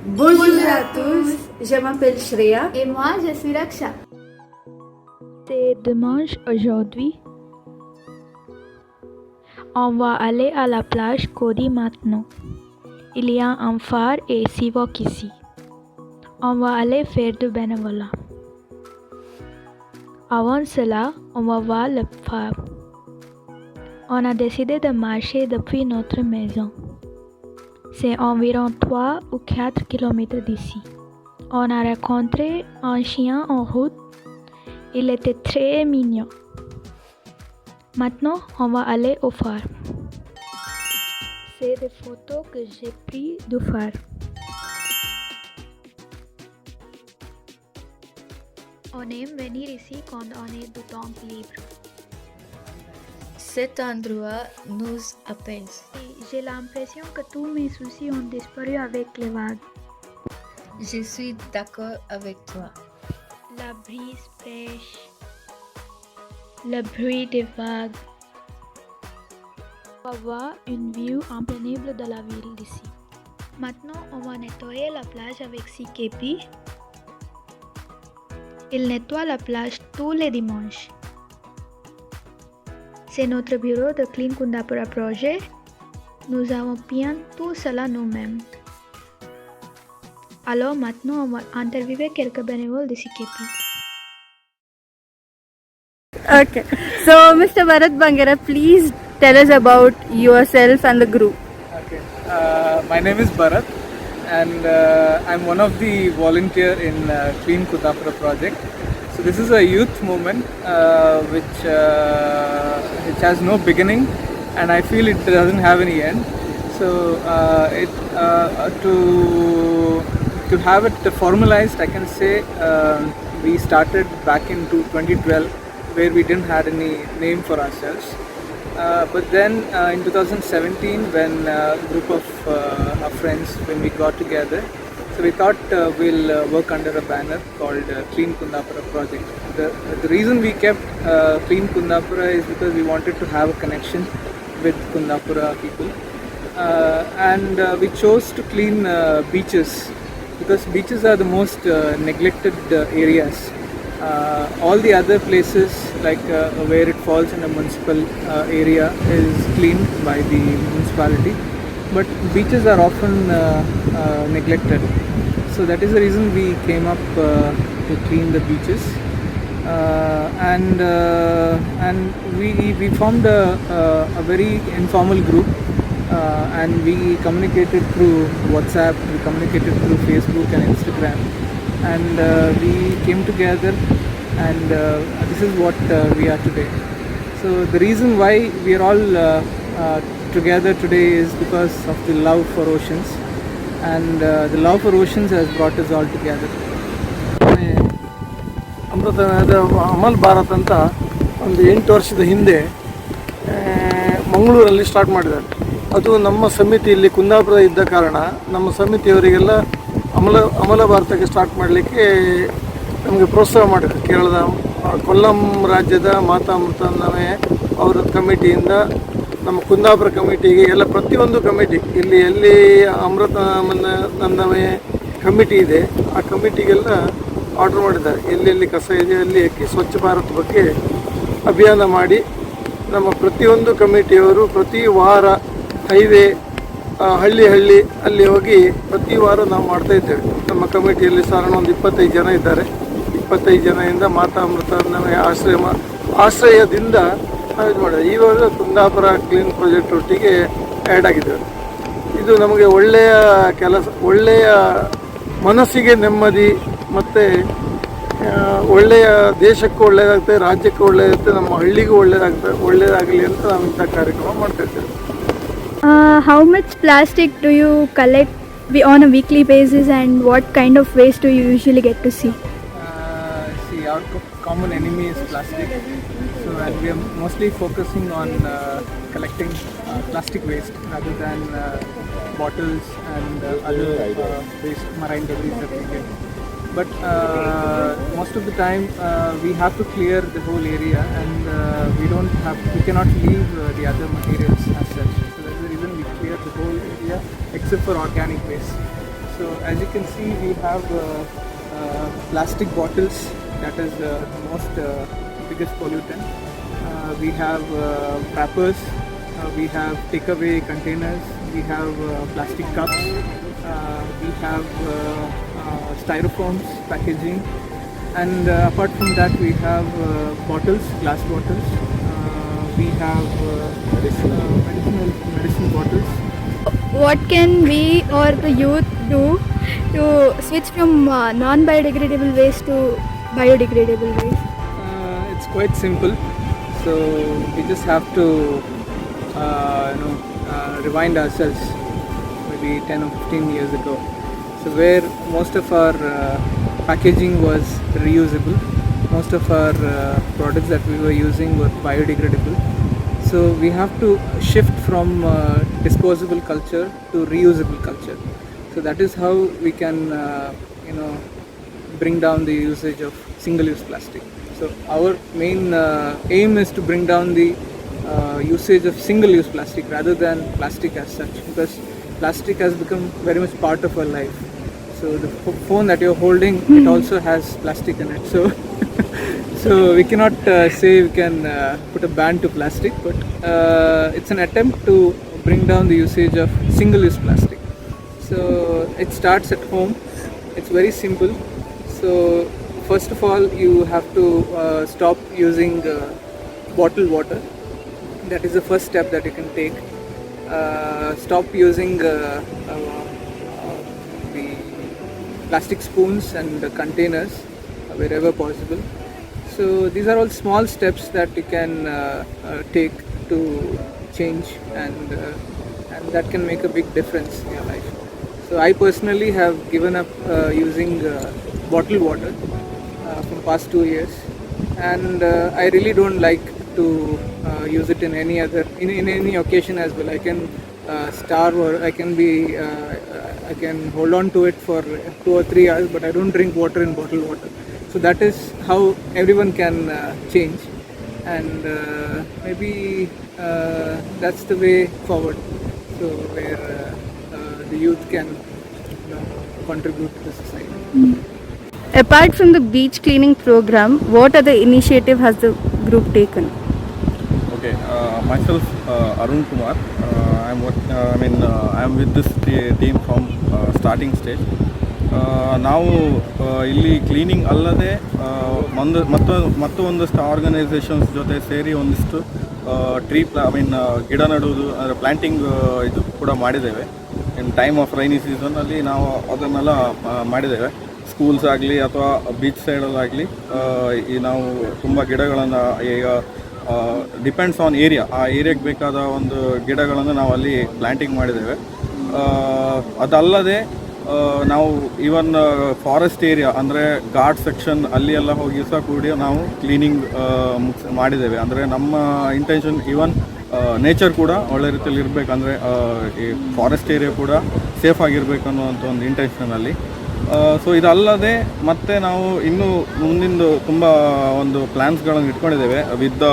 Bonjour à tous, je m'appelle Shreya. Et moi, je suis Raksha. C'est dimanche aujourd'hui. On va aller à la plage Cody maintenant. Il y a un phare et Seawalk ici. On va aller faire du bénévolat. Avant cela, on va voir le phare. On a décidé de marcher depuis notre maison. C'est environ 3 ou 4 kilomètres d'ici. On a rencontré un chien en route. Il était très mignon. Maintenant, on va aller au phare. C'est des photos que j'ai prises du phare. On aime venir ici quand on est du temps libre. Cet endroit nous apaise. J'ai l'impression que tous mes soucis ont disparu avec les vagues. Je suis d'accord avec toi. La brise fraîche, le bruit des vagues. On va voir une vue imprenable de la ville d'ici. Maintenant, on va nettoyer la plage avec CKP. Il nettoie la plage tous les dimanches. C'est notre bureau de Clean Kundapura Project. Nous avons bien tout cela nous-mêmes. Alors maintenant, on va interviewer quelques bénévoles de CKP. Okay, so Mr. Bharat Bangera, please tell us about yourself and the group. Okay, my name is Bharat and I'm one of the volunteer in Clean Kundapura project. So this is a youth movement which has no beginning and I feel it doesn't have any end. So to have it formalized, I can say we started back in 2012 where we didn't have any name for ourselves. But then in 2017 when a group of our friends, when we got together, so we thought we'll work under a banner called Clean Kundapura Project. The reason we kept Clean Kundapura is because we wanted to have a connection with Kundapura people. And we chose to clean beaches because beaches are the most neglected areas. All the other places like where it falls in a municipal area is cleaned by the municipality, but beaches are often neglected. So that is the reason we came up to clean the beaches, and we formed a very informal group, and we communicated through WhatsApp, we communicated through Facebook and Instagram, and we came together, and this is what we are today. So the reason why we are all together today is because of the love for oceans, and the love for oceans has brought us all together. ಅಮೃತನಾದ Amal Bharat ಅಂತ ಒಂದು 8 ವರ್ಷದ ಹಿಂದೆ ಮಂಗಳೂರಲ್ಲಿ start ಮಾಡಿದ್ದಾರೆ. ಅದು ನಮ್ಮ ಸಮಿತಿಯಲ್ಲಿ ಕುಂದಾಪುರ ಇದ್ದ ಕಾರಣ ನಮ್ಮ ಸಮಿತಿಯವರಿಗೆಲ್ಲ ಅಮಲ ಭಾರತಕ್ಕೆ ಸ್ಟಾರ್ಟ್ ಮಾಡಲಿಕ್ಕೆ ನಮಗೆ ಪ್ರೋತ್ಸಾಹ ಮಾಡಿದ್ರು. ಕೇರಳದ ಕೊಲ್ಲಂ ರಾಜ್ಯದ ಮಾತಾಮೃತನವೇ ಅವರ ಕಮಿಟಿಯಿಂದ ನಮ್ಮ ಕುಂದಾಪುರ ಕಮಿಟಿಗೆ ಎಲ್ಲ ಪ್ರತಿಯೊಂದು ಕಮಿಟಿ ಇಲ್ಲಿ ಎಲ್ಲಿ ಅಮೃತ ನಂದಮಯ ಕಮಿಟಿ ಇದೆ ಆ ಕಮಿಟಿಗೆಲ್ಲ ಆರ್ಡರ್ ಮಾಡಿದ್ದಾರೆ. ಎಲ್ಲೆಲ್ಲಿ ಕಸ ಇದೆ ಅಲ್ಲಿ ಹಾಕಿ ಸ್ವಚ್ಛ ಭಾರತ್ ಬಗ್ಗೆ ಅಭಿಯಾನ ಮಾಡಿ ನಮ್ಮ ಪ್ರತಿಯೊಂದು ಕಮಿಟಿಯವರು ಪ್ರತಿ ವಾರ ಹೈವೇ ಹಳ್ಳಿ ಅಲ್ಲಿ ಹೋಗಿ ಪ್ರತಿ ವಾರ ನಾವು ಮಾಡ್ತಾ ಇದ್ದೇವೆ. ನಮ್ಮ ಕಮಿಟಿಯಲ್ಲಿ ಸಾಧಾರಣ ಒಂದು 25 ಜನ ಇದ್ದಾರೆ. 25 ಜನದಿಂದ ಮಾತಾಮೃತ ಆಶ್ರಯದಿಂದ ನಾವು ಇದು ಮಾಡಿದೆ. ಇವಾಗ ಕುಂದಾಪುರ ಕ್ಲೀನ್ ಪ್ರಾಜೆಕ್ಟ್ ಒಟ್ಟಿಗೆ ಆ್ಯಡ್ ಆಗಿದ್ದೇವೆ. ಇದು ನಮಗೆ ಒಳ್ಳೆಯ ಕೆಲಸ, ಒಳ್ಳೆಯ ಮನಸ್ಸಿಗೆ ನೆಮ್ಮದಿ ಮತ್ತು ಒಳ್ಳೆಯ ದೇಶಕ್ಕೂ ಒಳ್ಳೆಯದಾಗ್ತದೆ, ರಾಜ್ಯಕ್ಕೂ ಒಳ್ಳೆಯದಾಗ್ತದೆ, ನಮ್ಮ ಹಳ್ಳಿಗೂ ಒಳ್ಳೆಯದಾಗಲಿ ಅಂತ ನಾವು ಇಂಥ ಕಾರ್ಯಕ್ರಮ ಮಾಡ್ತಾ ಇದ್ದೇವೆ. How much plastic do you collect on a weekly basis, and what kind of waste do you usually get to see? See, our common enemy is plastic. So and we are mostly focusing on collecting plastic waste rather than bottles and other waste, marine debris that we get. But most of the time we have to clear the whole area, and we cannot leave the other materials as such. So that's the reason we clear the whole area except for organic waste. So as you can see, we have plastic bottles, that is the most biggest pollutant. We have wrappers, we have takeaway containers, we have plastic cups, we have styrofoams packaging, and apart from that we have bottles, glass bottles. We have medicine bottles. What can we or the youth do to switch from non-biodegradable waste to biodegradable waste? It's quite simple. So we just have to rewind ourselves maybe 10 or 15 years ago. So where most of our packaging was reusable, most of our products that we were using were biodegradable. So we have to shift from disposable culture to reusable culture. So that is how we can bring down the usage of single-use plastic. So our main aim is to bring down the usage of single-use plastic rather than plastic as such, because plastic has become very much part of our life. So the phone that you're holding, it also has plastic in it. So we cannot say we can put a ban to plastic, but it's an attempt to bring down the usage of single-use plastic. So it starts at home. It's very simple. So first of all, you have to stop using bottled water. That is the first step that you can take. Stop using the plastic spoons and containers wherever possible. So these are all small steps that you can take to change, and that can make a big difference in your life. So I personally have given up using bottled water from past 2 years, and I really don't like to use it in any any occasion as well. I can starve, or I can hold on to it for 2 or 3 hours, but I don't drink water in bottled water. So that is how everyone can change, and maybe that's the way forward. So where the youth can contribute to the society. Apart from the beach cleaning program, what other initiative has the group taken? Okay, myself Arun Kumar. I'm with this team from starting stage. ನಾವು ಇಲ್ಲಿ cleaning ಅಲ್ಲದೆ ಮತ್ತೊಂದಷ್ಟು organisations ಜೊತೆ ಸೇರಿ ಒಂದಿಷ್ಟು ಗಿಡ ನೆಡುವುದು ಅಂದರೆ planting ಇದು ಕೂಡ ಮಾಡಿದ್ದೇವೆ. ಇನ್ ಟೈಮ್ ಆಫ್ ರೈನಿ ಸೀಸನಲ್ಲಿ ನಾವು ಅದನ್ನೆಲ್ಲ ಮಾಡಿದ್ದೇವೆ. ಸ್ಕೂಲ್ಸ್ ಆಗಲಿ ಅಥವಾ ಬೀಚ್ ಸೈಡಲ್ಲಾಗಲಿ ನಾವು ತುಂಬ ಗಿಡಗಳನ್ನು ಈಗ ಡಿಪೆಂಡ್ಸ್ ಆನ್ ಏರಿಯಾ, ಆ ಏರಿಯಾಗೆ ಬೇಕಾದ ಒಂದು ಗಿಡಗಳನ್ನು ನಾವು ಅಲ್ಲಿ ಪ್ಲ್ಯಾಂಟಿಂಗ್ ಮಾಡಿದ್ದೇವೆ. ಅದಲ್ಲದೆ ನಾವು ಈವನ್ ಫಾರೆಸ್ಟ್ ಏರಿಯಾ ಅಂದರೆ ಘಾಟ್ ಸೆಕ್ಷನ್ ಅಲ್ಲಿ ಎಲ್ಲ ಹೋಗಿ ಸಹ ಕೂಡ ನಾವು ಕ್ಲೀನಿಂಗ್ ಮಾಡಿದ್ದೇವೆ. ಅಂದರೆ ನಮ್ಮ ಇಂಟೆನ್ಷನ್ ಈವನ್ ನೇಚರ್ ಕೂಡ ಒಳ್ಳೆ ರೀತಿಯಲ್ಲಿ ಇರಬೇಕಂದ್ರೆ ಈ ಫಾರೆಸ್ಟ್ ಏರಿಯಾ ಕೂಡ ಸೇಫ್ ಆಗಿರಬೇಕು ಅನ್ನೋವಂಥ ಒಂದು ಇಂಟೆನ್ಷನಲ್ಲಿ. ಸೊ ಇದಲ್ಲದೆ ಮತ್ತೆ ನಾವು ಇನ್ನೂ ಮುಂದಿಂದು ತುಂಬ ಒಂದು ಪ್ಲ್ಯಾನ್ಸ್ಗಳನ್ನು ಇಟ್ಕೊಂಡಿದ್ದೇವೆ ವಿತ್ ದ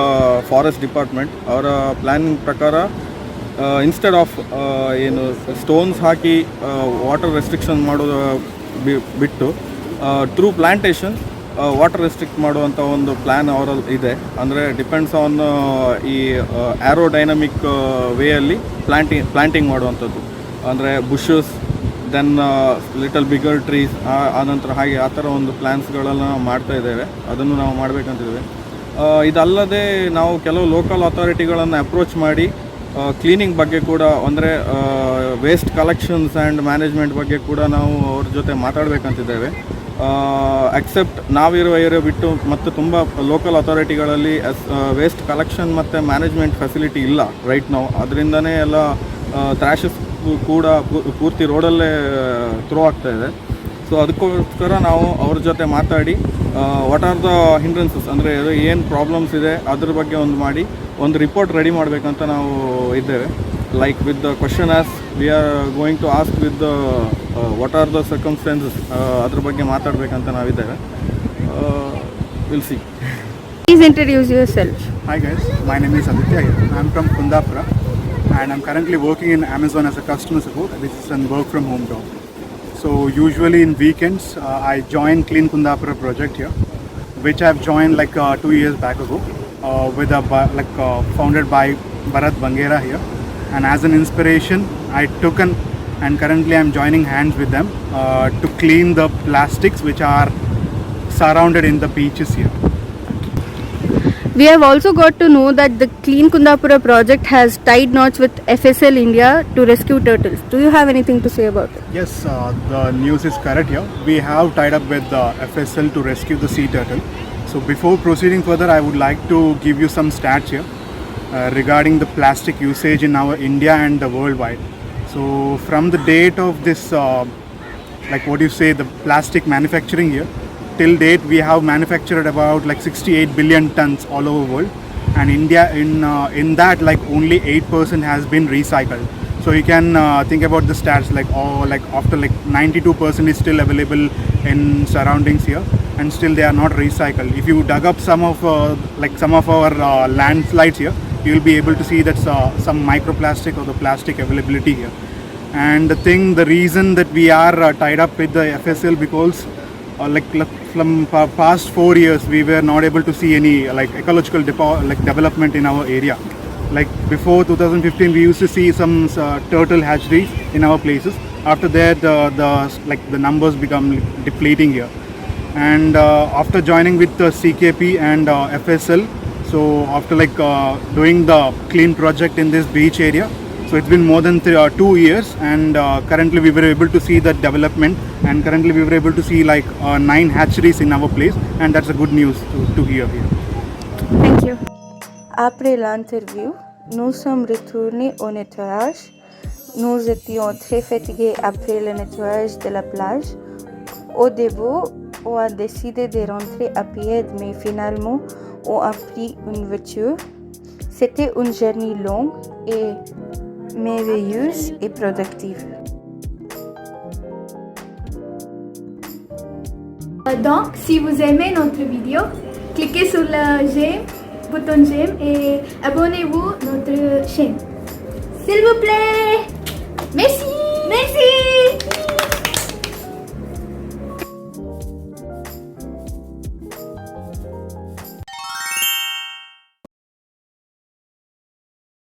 ಫಾರೆಸ್ಟ್ ಡಿಪಾರ್ಟ್ಮೆಂಟ್. ಅವರ ಪ್ಲ್ಯಾನಿಂಗ್ ಪ್ರಕಾರ ಇನ್ಸ್ಟೆಡ್ ಆಫ್ ಏನು ಸ್ಟೋನ್ಸ್ ಹಾಕಿ ವಾಟರ್ ರೆಸ್ಟ್ರಿಕ್ಷನ್ ಮಾಡೋದು ಬಿಟ್ಟು ಥ್ರೂ ಪ್ಲ್ಯಾಂಟೇಷನ್ ವಾಟರ್ ರೆಸ್ಟ್ರಿಕ್ಟ್ ಮಾಡುವಂಥ ಒಂದು ಪ್ಲ್ಯಾನ್ ಅವರಲ್ಲಿ ಇದೆ. ಅಂದರೆ ಡಿಪೆಂಡ್ಸ್ ಆನ್ ಈ ಆ್ಯರೋಡೈನಮಿಕ್ ವೇಯಲ್ಲಿ ಪ್ಲ್ಯಾಂಟಿಂಗ್ ಮಾಡುವಂಥದ್ದು. ಅಂದರೆ bushes, then little bigger trees, ಆನಂತರ ಹಾಗೆ ಆ ಥರ ಒಂದು ಪ್ಲ್ಯಾನ್ಸ್ಗಳನ್ನು ನಾವು ಮಾಡ್ತಾ ಇದ್ದೇವೆ. ಅದನ್ನು ನಾವು ಮಾಡಬೇಕಂತಿದ್ದೇವೆ. ಇದಲ್ಲದೆ ನಾವು ಕೆಲವು ಲೋಕಲ್ ಅಥಾರಿಟಿಗಳನ್ನು ಅಪ್ರೋಚ್ ಮಾಡಿ ಕ್ಲೀನಿಂಗ್ ಬಗ್ಗೆ ಕೂಡ, ಅಂದರೆ ವೇಸ್ಟ್ ಕಲೆಕ್ಷನ್ಸ್ ಆ್ಯಂಡ್ ಮ್ಯಾನೇಜ್ಮೆಂಟ್ ಬಗ್ಗೆ ಕೂಡ ನಾವು ಅವ್ರ ಜೊತೆ ಮಾತಾಡಬೇಕಂತಿದ್ದೇವೆ. ಎಕ್ಸೆಪ್ಟ್ ನಾವಿರೋ ಏರಿಯಾ ಬಿಟ್ಟು ಮತ್ತು ತುಂಬ ಲೋಕಲ್ ಅಥಾರಿಟಿಗಳಲ್ಲಿ ವೇಸ್ಟ್ ಕಲೆಕ್ಷನ್ ಮತ್ತು ಮ್ಯಾನೇಜ್ಮೆಂಟ್ ಫೆಸಿಲಿಟಿ ಇಲ್ಲ ರೈಟ್ ನಾವು. ಅದರಿಂದನೇ ಎಲ್ಲ ಟ್ರ್ಯಾಶಸ್ ಕೂಡ ಪೂರ್ತಿ ರೋಡಲ್ಲೇ ಥ್ರೋ ಆಗ್ತಾಯಿದೆ. ಸೊ ಅದಕ್ಕೋಸ್ಕರ ನಾವು ಅವ್ರ ಜೊತೆ ಮಾತಾಡಿ ವಾಟ್ ಆರ್ ದ ಹಿಂಡ್ರೆನ್ಸಸ್, ಅಂದರೆ ಏನು ಪ್ರಾಬ್ಲಮ್ಸ್ ಇದೆ ಅದ್ರ ಬಗ್ಗೆ ಒಂದು ರಿಪೋರ್ಟ್ ರೆಡಿ ಮಾಡಬೇಕಂತ ನಾವು ಇದ್ದೇವೆ. Like with the question as we are going to ask with the what are the circumstances, ಅದ್ರ ಬಗ್ಗೆ ಮಾತಾಡಬೇಕಂತ ನಾವಿದ್ದೇವೆ. Will see. Please introduce yourself. Hi guys, my name is Aditya here. I'm from Kundapura and I'm currently working in Amazon as a customer support, which is a work from home job. So usually in weekends, I join Clean Kundapura project here, which I've joined like 2 years back ago, founded by Bharat Bangera here. And as an inspiration, I took and currently I'm joining hands with them to clean the plastics which are surrounded in the beaches here. We have also got to know that the Clean Kundapura project has tied knots with FSL India to rescue turtles. Do you have anything to say about it? Yes, the news is correct here. We have tied up with the FSL to rescue the sea turtle. So before proceeding further, I would like to give you some stats here regarding the plastic usage in our India and the worldwide. So from the date of this, the plastic manufacturing here, till date we have manufactured about like 68 billion tons all over the world, and India in that like only 8% has been recycled. So you can think about the stats after 92% is still available in surroundings here, and still they are not recycled. If you dug up some of our landslides here, you will be able to see that some microplastic or the plastic availability here. And the reason that we are tied up with the FSL because from past 4 years we were not able to see any ecological development in our area. Like before 2015 we used to see some turtle hatcheries in our places. After that the numbers become depleting here. And after joining with the CKP and FSL, so after doing the clean project in this beach area, so it's been more than 2 years, and currently we were able to see the development, and currently we were able to see 9 hatcheries in our place, and that's a good news to hear here. Thank you. Après l'interview, nous sommes retournés au nettoyage. Nous étions très fatigués après le nettoyage de la plage. Au début, on a décidé de rentrer à pied, mais finalement, on a pris une voiture. C'était une journée longue et merveilleuse et productive. Donc, si vous aimez notre vidéo, cliquez sur le bouton j'aime et abonnez-vous à notre chaîne. S'il vous plaît. Merci. Merci.